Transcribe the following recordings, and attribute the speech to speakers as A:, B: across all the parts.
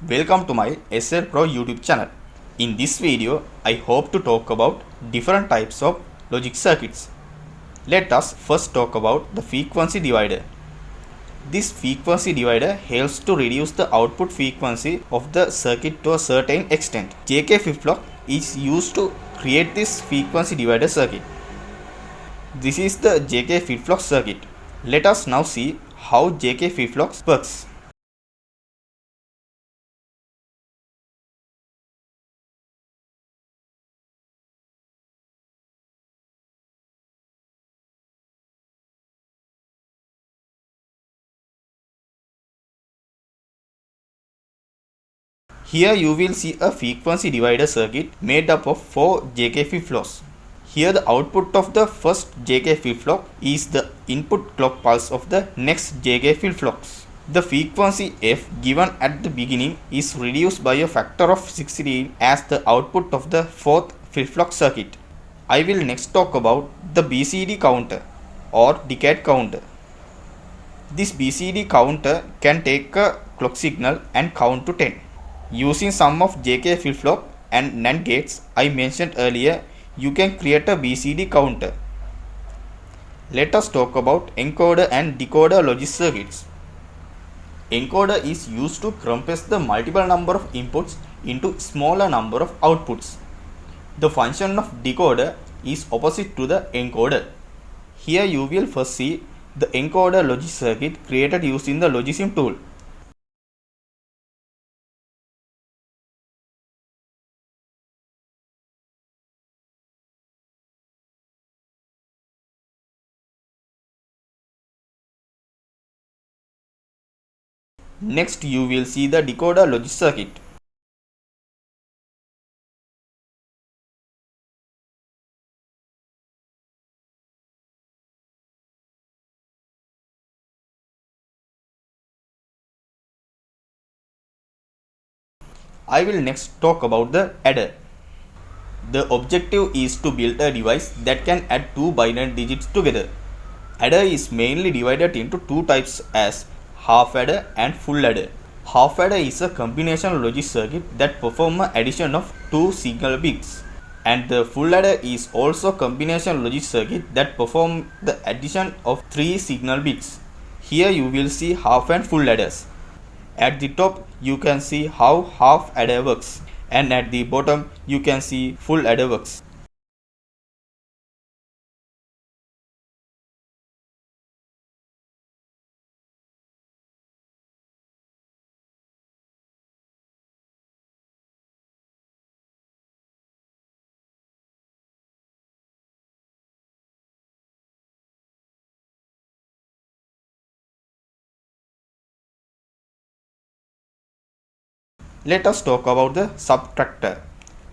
A: Welcome to my SL Pro YouTube channel. In this video, I hope to talk about different types of logic circuits. Let us first talk about the frequency divider. This frequency divider helps to reduce the output frequency of the circuit to a certain extent. JK flip-flop is used to create this frequency divider circuit. This is the JK flip-flop circuit. Let us now see how JK flip-flop works. Here you will see a frequency divider circuit made up of 4 JK flip-flops. Here the output of the first JK flip-flop is the input clock pulse of the next JK flip-flops. The frequency F given at the beginning is reduced by a factor of 16 as the output of the fourth flip-flop circuit. I will next talk about the BCD counter or decade counter. This BCD counter can take a clock signal and count to 10. Using some of JK flip-flop and NAND gates I mentioned earlier, you can create a BCD counter. Let us talk about encoder and decoder logic circuits. Encoder is used to compress the multiple number of inputs into smaller number of outputs. The function of decoder is opposite to the encoder. Here you will first see the encoder logic circuit created using the Logisim tool. Next you will see the decoder logic circuit. I will next talk about the adder. The objective is to build a device that can add two binary digits together. Adder is mainly divided into two types as half adder and full adder. Half adder is a combination logic circuit that performs an addition of two signal bits, and the full adder is also a combination logic circuit that performs the addition of three signal bits. Here you will see half and full adders. At the top you can see how half adder works, and at the bottom you can see full adder works. Let us talk about the subtractor.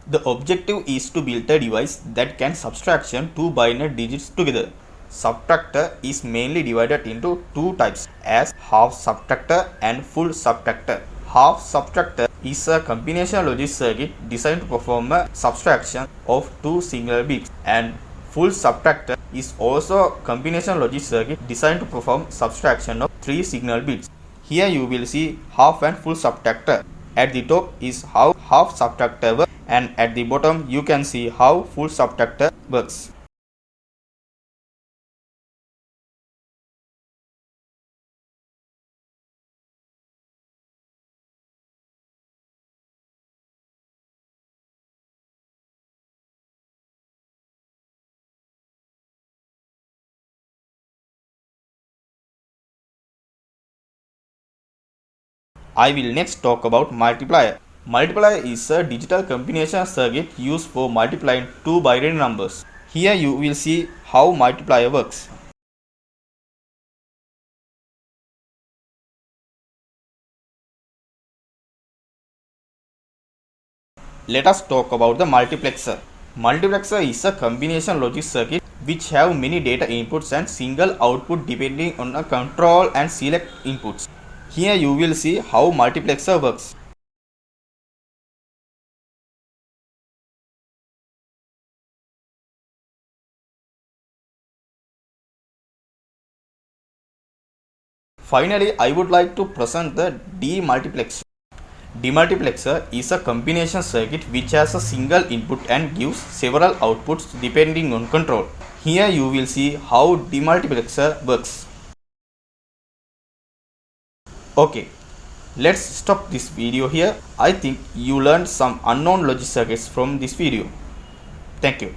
A: The objective is to build a device that can subtraction two binary digits together. Subtractor is mainly divided into two types as half subtractor and full subtractor. Half subtractor is a combination logic circuit designed to perform a subtraction of two single bits, and full subtractor is also a combination logic circuit designed to perform subtraction of three signal bits. Here you will see half and full subtractor. At the top is how half subtractor works, and at the bottom you can see how full subtractor works. I will next talk about multiplier. Multiplier is a digital combination circuit used for multiplying two binary numbers. Here you will see how multiplier works. Let us talk about the multiplexer. Multiplexer is a combination logic circuit which have many data inputs and single output depending on a control and select inputs. Here you will see how multiplexer works. Finally, I would like to present the demultiplexer. Demultiplexer is a combination circuit which has a single input and gives several outputs depending on control. Here you will see how demultiplexer works. Okay, let's stop this video here. I think you learned some unknown logic circuits from this video. Thank you.